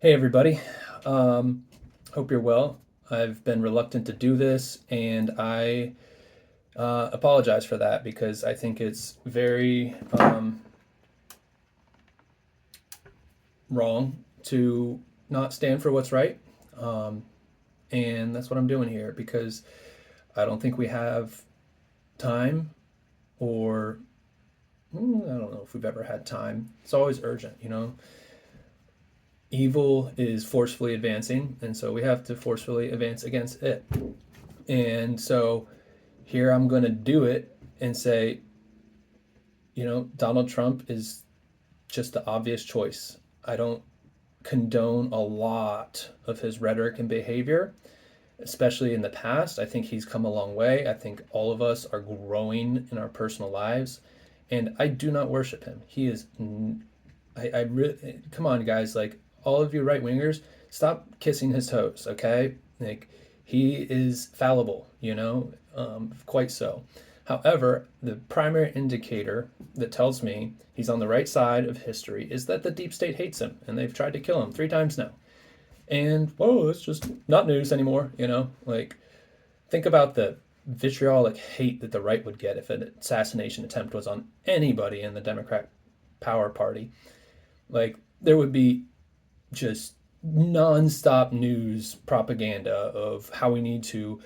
Hey everybody. Um, Hope you're well. I've been reluctant to do this, and I apologize for that because I think it's very wrong to not stand for what's right. Um, and that's what I'm doing here because I don't think we have time, or I don't know if we've ever had time. It's always urgent. Evil is forcefully advancing, and so we have to forcefully advance against it. And so here I'm going to do it and say, Donald Trump is just the obvious choice. I don't condone a lot of his rhetoric and behavior, especially in the past. I think he's come a long way. I think all of us are growing in our personal lives, and I do not worship him. He is, I really, come on, guys, like all of you right wingers, stop kissing his toes, okay? Like, he is fallible, quite so. However, the primary indicator that tells me he's on the right side of history is that the deep state hates him, and they've tried to kill him 3 times now. And whoa, it's just not news anymore. Like, think about the vitriolic hate that the right would get if an assassination attempt was on anybody in the Democrat power party. Like, there would be just nonstop news propaganda of how we need to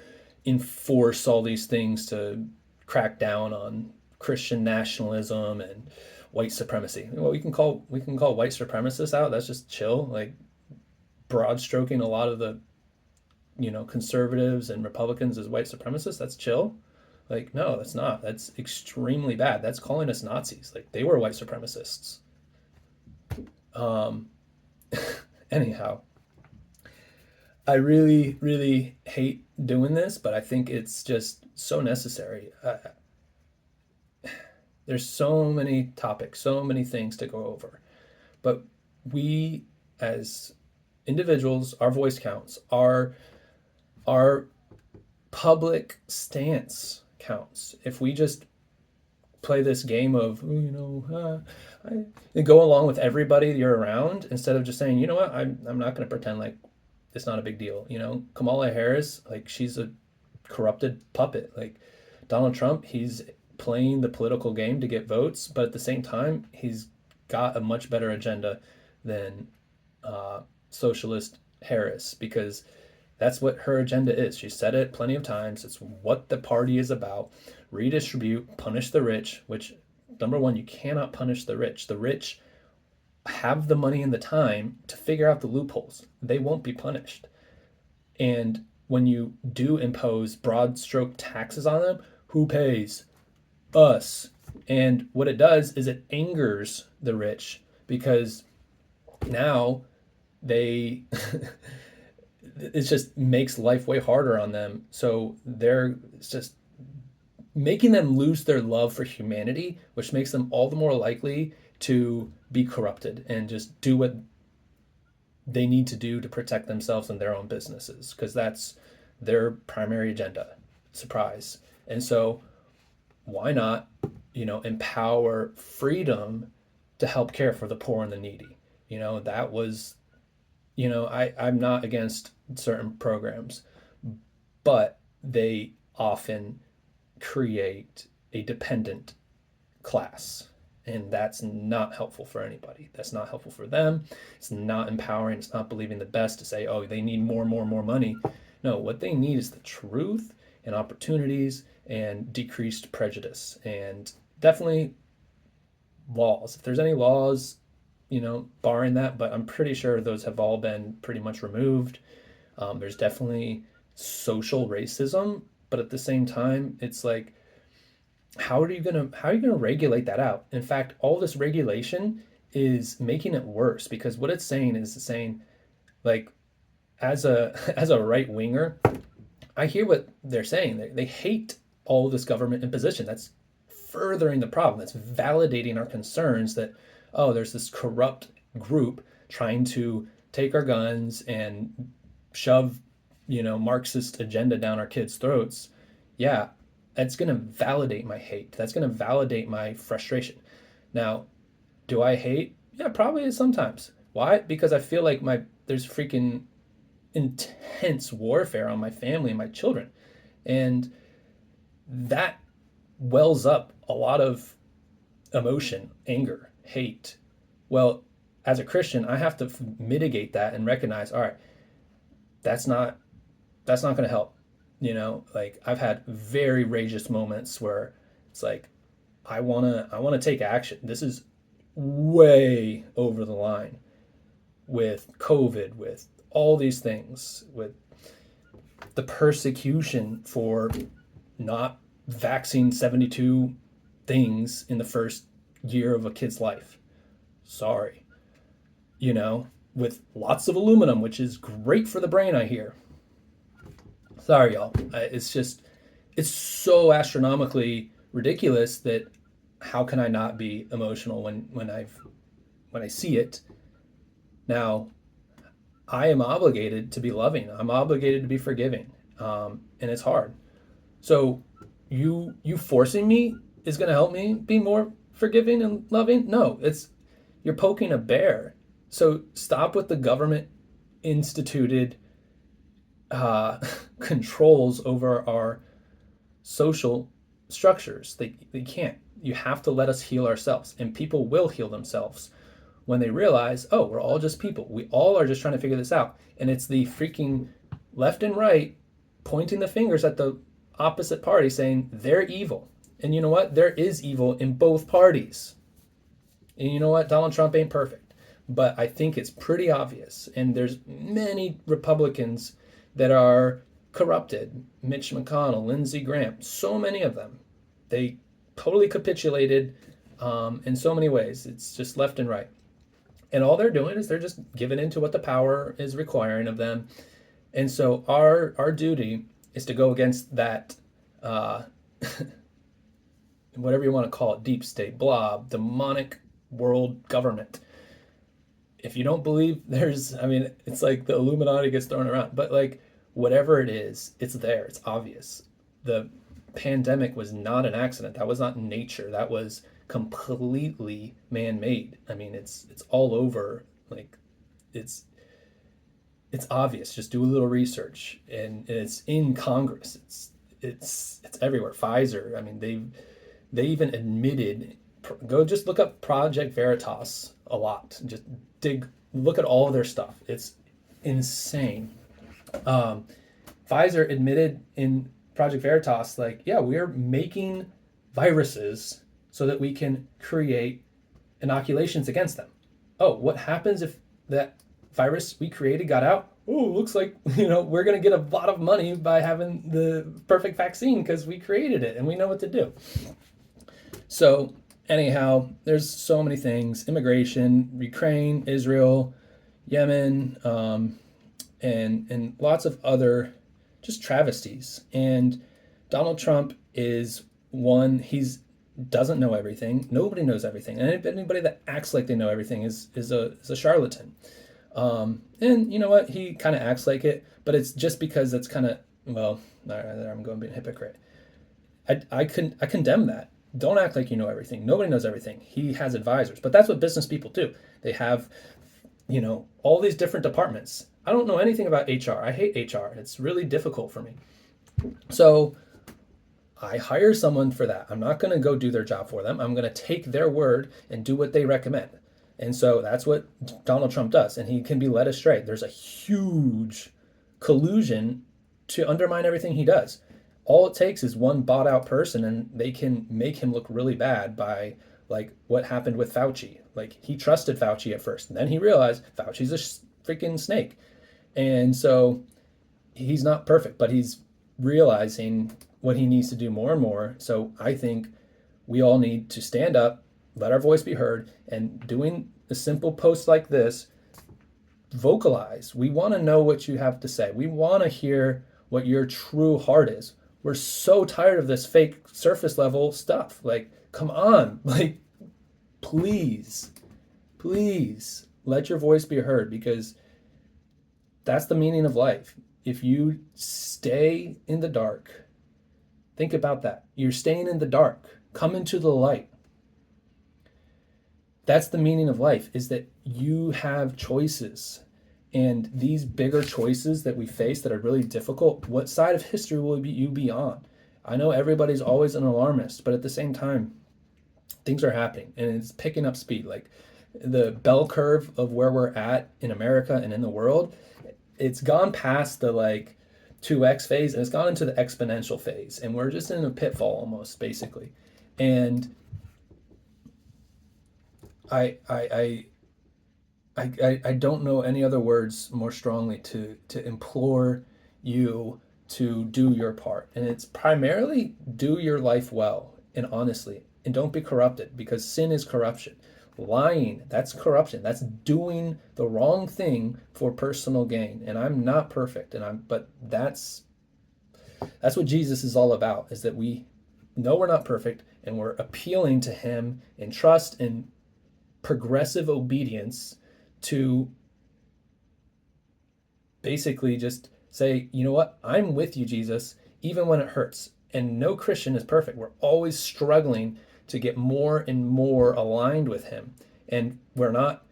enforce all these things to crack down on Christian nationalism and white supremacy. Well, we can call white supremacists out. That's just chill. Like, broad stroking a lot of the conservatives and Republicans as white supremacists. That's chill. Like, no, that's not. That's extremely bad. That's calling us Nazis. Like, they were white supremacists. Um, Anyhow, I really, really hate doing this, but I think it's just so necessary. There's so many topics, so many things to go over, but we, as individuals, our voice counts. Our public stance counts. If we just play this game of I go along with everybody you're around instead of just saying, what, I'm not going to pretend like it's not a big deal. Kamala Harris, like, she's a corrupted puppet. Like, Donald Trump, he's playing the political game to get votes, but at the same time, he's got a much better agenda than socialist Harris, because that's what her agenda is. She said it plenty of times. It's what the party is about: redistribute, punish the rich, which, number one, you cannot punish the rich. The rich have the money and the time to figure out the loopholes. They won't be punished. And when you do impose broad stroke taxes on them, who pays? Us. And what it does is it angers the rich, because now they it just makes life way harder on them. So it's just making them lose their love for humanity, which makes them all the more likely to be corrupted and just do what they need to do to protect themselves and their own businesses, because that's their primary agenda. Surprise. And so, why not, empower freedom to help care for the poor and the needy? That was, I'm not against certain programs, but they often create a dependent class. And that's not helpful for anybody. That's not helpful for them. It's not empowering. It's not believing the best to say, oh, they need more money. No, what they need is the truth and opportunities and decreased prejudice, and definitely laws. If there's any laws, barring that, but I'm pretty sure those have all been pretty much removed. There's definitely social racism, but at the same time, it's like, how are you gonna regulate that out? In fact, all this regulation is making it worse, because what it's saying is saying, like, as a as a right winger, I hear what they're saying. They hate all this government imposition. That's furthering the problem. That's validating our concerns that, oh, there's this corrupt group trying to take our guns and shove, Marxist agenda down our kids' throats. Yeah, that's going to validate my hate. That's going to validate my frustration. Now, do I hate? Yeah, probably sometimes. Why? Because I feel like there's freaking intense warfare on my family and my children. And that wells up a lot of emotion, anger, hate. Well, as a Christian, I have to mitigate that and recognize, all right, that's not going to help. Like I've had very rageous moments where it's like I want to take action. This is way over the line with COVID, with all these things, with the persecution for not vaccine 72 things in the first year of a kid's life. Sorry. With lots of aluminum, which is great for the brain, I hear. Sorry, y'all. It's so astronomically ridiculous that how can I not be emotional when I see it? Now, I am obligated to be loving. I'm obligated to be forgiving, and it's hard. So, you forcing me is going to help me be more forgiving and loving? No, you're poking a bear. So stop with the government instituted controls over our social structures. They can't. You have to let us heal ourselves, and people will heal themselves when they realize, oh, we're all just people. We all are just trying to figure this out. And it's the freaking left and right pointing the fingers at the opposite party saying they're evil. And you know what? There is evil in both parties. And you know what? Donald Trump ain't perfect. But I think it's pretty obvious. And there's many Republicans that are corrupted. Mitch McConnell, Lindsey Graham, so many of them. They totally capitulated in so many ways. It's just left and right. And all they're doing is they're just giving into what the power is requiring of them. And so our duty is to go against that, whatever you want to call it, deep state, blob, demonic world government. If you don't believe it's like the Illuminati gets thrown around, but like whatever it is, it's there, it's obvious. The pandemic was not an accident. That was not nature. That was completely man-made. It's all over. Like it's obvious. Just do a little research, and it's in Congress. It's everywhere. Pfizer. They even admitted. Go just look up Project Veritas a lot. Just look at all of their stuff. It's insane. Pfizer admitted in Project Veritas, like, yeah, we're making viruses so that we can create inoculations against them. Oh, what happens if that virus we created got out? Oh, looks like, we're going to get a lot of money by having the perfect vaccine because we created it and we know what to do. So anyhow, there's so many things: immigration, Ukraine, Israel, Yemen, and lots of other just travesties. And Donald Trump is one. He's doesn't know everything. Nobody knows everything, and anybody that acts like they know everything is a charlatan. And you know what? He kind of acts like it, but it's just because that's kind of, well, I'm going to be a hypocrite. I condemn that. Don't act like you know everything. Nobody knows everything. He has advisors, but that's what business people do. They have, all these different departments. I don't know anything about HR. I hate HR. It's really difficult for me. So I hire someone for that. I'm not going to go do their job for them. I'm going to take their word and do what they recommend. And so that's what Donald Trump does. And he can be led astray. There's a huge collusion to undermine everything he does. All it takes is one bought out person and they can make him look really bad by like what happened with Fauci. Like he trusted Fauci at first, and then he realized Fauci's a freaking snake. And so he's not perfect, but he's realizing what he needs to do more and more. So I think we all need to stand up, let our voice be heard, and doing a simple post like this, vocalize. We want to know what you have to say. We want to hear what your true heart is. We're so tired of this fake surface level stuff. Like, come on, like, please let your voice be heard, because that's the meaning of life. If you stay in the dark, think about that. You're staying in the dark. Come into the light. That's the meaning of life, is that you have choices. And these bigger choices that we face that are really difficult, what side of history will you be on? I know everybody's always an alarmist, but at the same time, things are happening and it's picking up speed. Like the bell curve of where we're at in America and in the world, it's gone past the like 2x phase and it's gone into the exponential phase. And we're just in a pitfall almost, basically. And I, I, I don't know any other words more strongly to implore you to do your part. And it's primarily do your life well and honestly, and don't be corrupted because sin is corruption. Lying, that's corruption. That's doing the wrong thing for personal gain. And I'm not perfect, but that's what Jesus is all about, is that we know we're not perfect and we're appealing to him in trust and progressive obedience to basically just say, you know what, I'm with you, Jesus, even when it hurts. And no Christian is perfect. We're always struggling to get more and more aligned with him. And we're not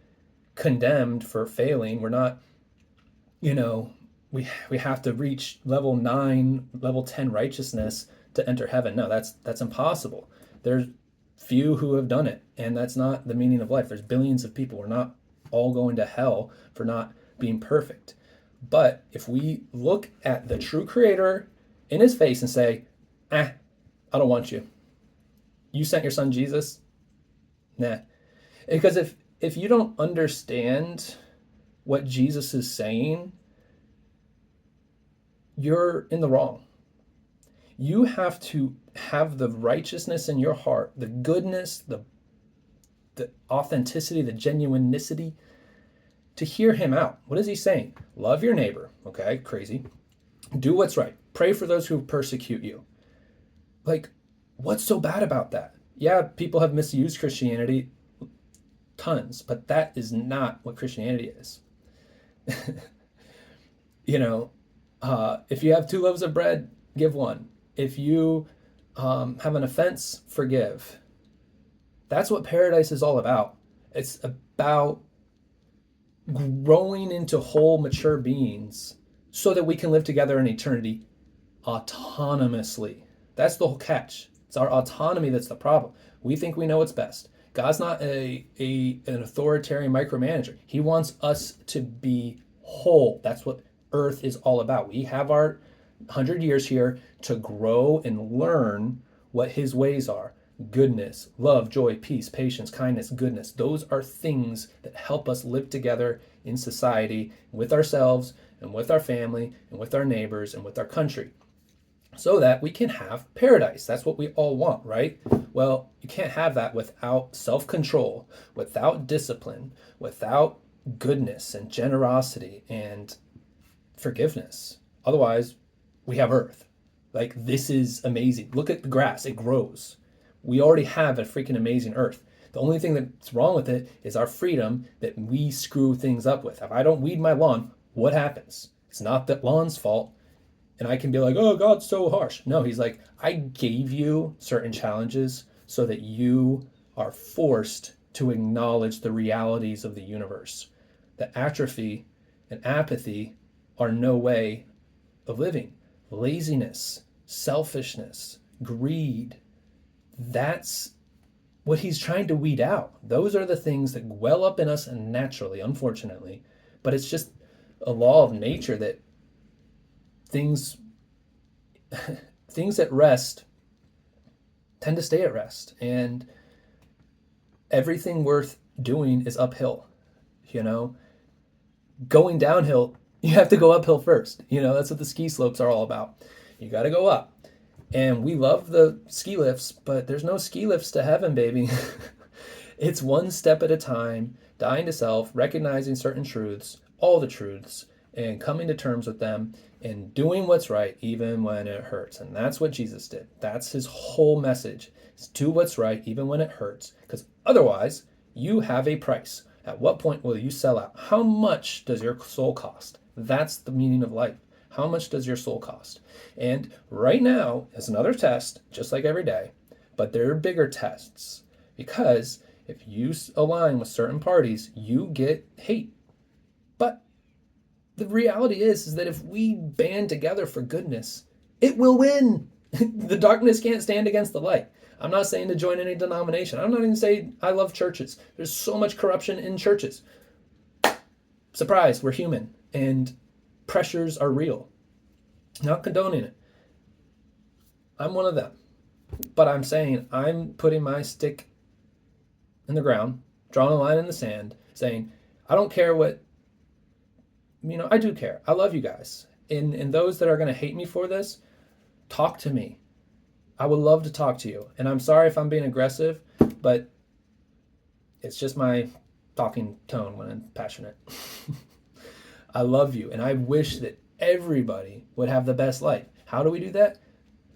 condemned for failing. We're not, you know, we have to reach level 9, level 10 righteousness to enter heaven. No, that's impossible. There's few who have done it, and that's not the meaning of life. There's billions of people. We're not all going to hell for not being perfect. But if we look at the true creator in his face and say, I don't want you. You sent your son Jesus? Nah. Because if you don't understand what Jesus is saying, you're in the wrong. You have to have the righteousness in your heart, the goodness, the authenticity, the genuinity to hear him out. What is he saying? Love your neighbor. Okay, crazy. Do what's right. Pray for those who persecute you. Like, what's so bad about that? Yeah, people have misused Christianity, tons, but that is not what Christianity is. You know, if you have 2 loaves of bread, give one. If you have an offense, forgive. That's what paradise is all about. It's about growing into whole, mature beings so that we can live together in eternity autonomously. That's the whole catch. It's our autonomy that's the problem. We think we know what's best. God's not an authoritarian micromanager. He wants us to be whole. That's what earth is all about. We have our 100 years here to grow and learn what his ways are. Goodness, love, joy, peace, patience, kindness, goodness. Those are things that help us live together in society with ourselves and with our family and with our neighbors and with our country so that we can have paradise. That's what we all want, right? Well, you can't have that without self-control, without discipline, without goodness and generosity and forgiveness. Otherwise, we have earth. Like, this is amazing. Look at the grass, it grows. We already have a freaking amazing earth. The only thing that's wrong with it is our freedom that we screw things up with. If I don't weed my lawn, what happens? It's not that lawn's fault. And I can be like, oh, God's so harsh. No, he's like, I gave you certain challenges so that you are forced to acknowledge the realities of the universe. That atrophy and apathy are no way of living. Laziness, selfishness, greed, that's what he's trying to weed out. Those are the things that well up in us naturally, unfortunately. But it's just a law of nature that things at rest tend to stay at rest. And everything worth doing is uphill. You know, going downhill, you have to go uphill first. You know, that's what the ski slopes are all about. You got to go up. And we love the ski lifts, but there's no ski lifts to heaven, baby. It's one step at a time, dying to self, recognizing certain truths, all the truths, and coming to terms with them and doing what's right even when it hurts. And that's what Jesus did. That's his whole message. Is do what's right even when it hurts, because otherwise you have a price. At what point will you sell out? How much does your soul cost? That's the meaning of life. How much does your soul cost? And right now is another test, just like every day, but there are bigger tests because If you align with certain parties, you get hate. But the reality is that if we band together for goodness, it will win. The darkness can't stand against the light. I'm not saying to join any denomination. I'm not even saying I love churches. There's so much corruption in churches. Surprise, we're human, and pressures are real. Not condoning it. I'm one of them. But I'm saying I'm putting my stick in the ground, drawing a line in the sand, saying, I don't care what, I do care. I love you guys. And those that are going to hate me for this, talk to me. I would love to talk to you. And I'm sorry if I'm being aggressive, but it's just my talking tone when I'm passionate. I love you, and I wish that everybody would have the best life. How do we do that?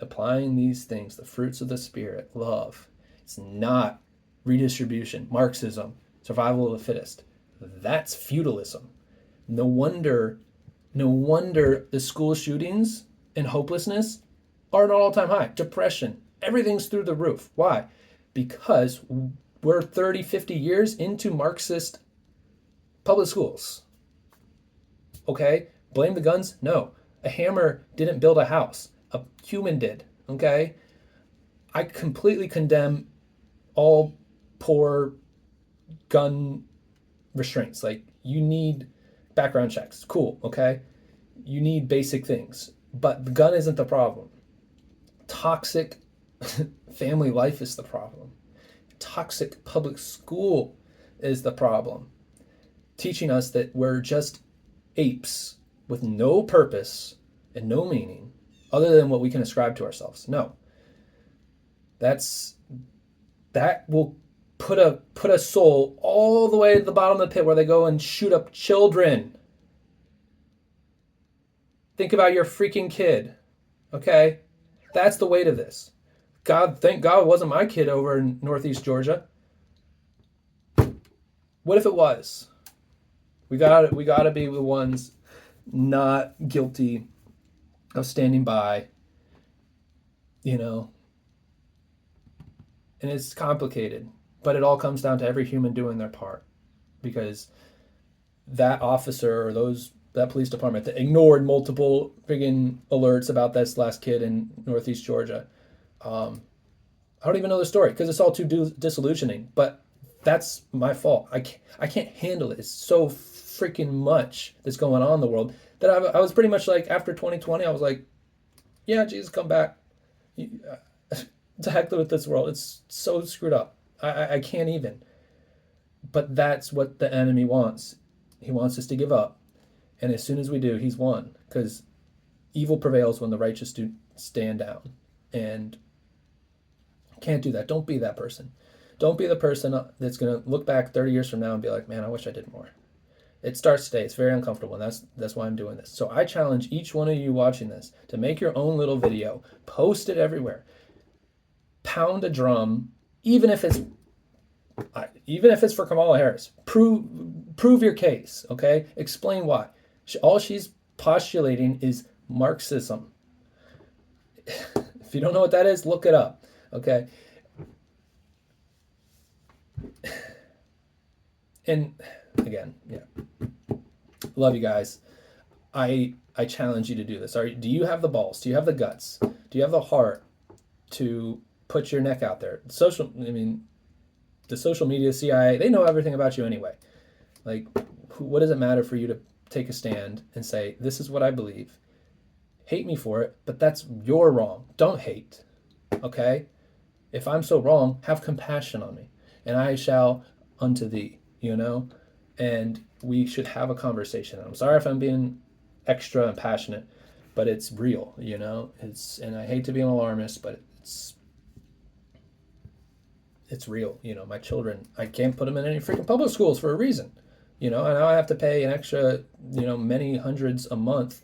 Applying these things, the fruits of the Spirit, love. It's not redistribution, Marxism, survival of the fittest. That's feudalism. No wonder the school shootings and hopelessness are at an all-time high. Depression, everything's through the roof. Why? Because we're 30, 50 years into Marxist public schools. Okay? Blame the guns? No. A hammer didn't build a house. A human did. Okay? I completely condemn all poor gun restraints. Like, you need background checks. Cool. Okay? You need basic things. But the gun isn't the problem. Toxic family life is the problem. Toxic public school is the problem. Teaching us that we're just apes with no purpose and no meaning other than what we can ascribe to ourselves. No. That will put a soul all the way to the bottom of the pit where they go and shoot up children. Think about your freaking kid. Okay? That's the weight of this. Thank God it wasn't my kid over in Northeast Georgia. What if it was? We got to be the ones not guilty of standing by, and it's complicated, but it all comes down to every human doing their part, because that officer or that police department that ignored multiple friggin' alerts about this last kid in Northeast Georgia. I don't even know the story because it's all too disillusioning, but that's my fault. I can't handle it. It's so freaking much that's going on in the world that I was pretty much like, after 2020, I was like, yeah, Jesus, come back. To heck with this world. It's so screwed up. I can't even. But that's what the enemy wants. He wants us to give up. And as soon as we do, he's won. Because evil prevails when the righteous do stand down. And can't do that. Don't be that person. Don't be the person that's going to look back 30 years from now and be like, man, I wish I did more. It starts today. It's very uncomfortable, and that's why I'm doing this. So I challenge each one of you watching this to make your own little video. Post it everywhere. Pound a drum, even if it's for Kamala Harris. Prove your case, okay? Explain why. All she's postulating is Marxism. If you don't know what that is, look it up, okay? And again, yeah. Love you guys. I challenge you to do this. Do you have the balls? Do you have the guts? Do you have the heart to put your neck out there? The social media, CIA, they know everything about you anyway. Like, what does it matter for you to take a stand and say, this is what I believe? Hate me for it, but you're wrong. Don't hate, okay? If I'm so wrong, have compassion on me, and I shall unto thee, And we should have a conversation. I'm sorry if I'm being extra and passionate, but it's real, and I hate to be an alarmist, but it's real. My children, I can't put them in any freaking public schools for a reason, and now I have to pay an extra, many hundreds a month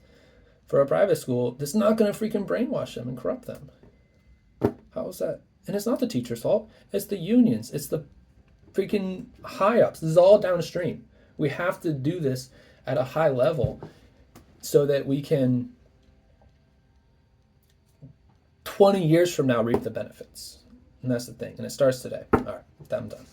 for a private school that's not going to freaking brainwash them and corrupt them. How is that? And it's not the teacher's fault. It's the unions. It's the freaking high ups. This is all downstream. We have to do this at a high level so that we can 20 years from now reap the benefits. And that's the thing. And it starts today. All right, I'm done.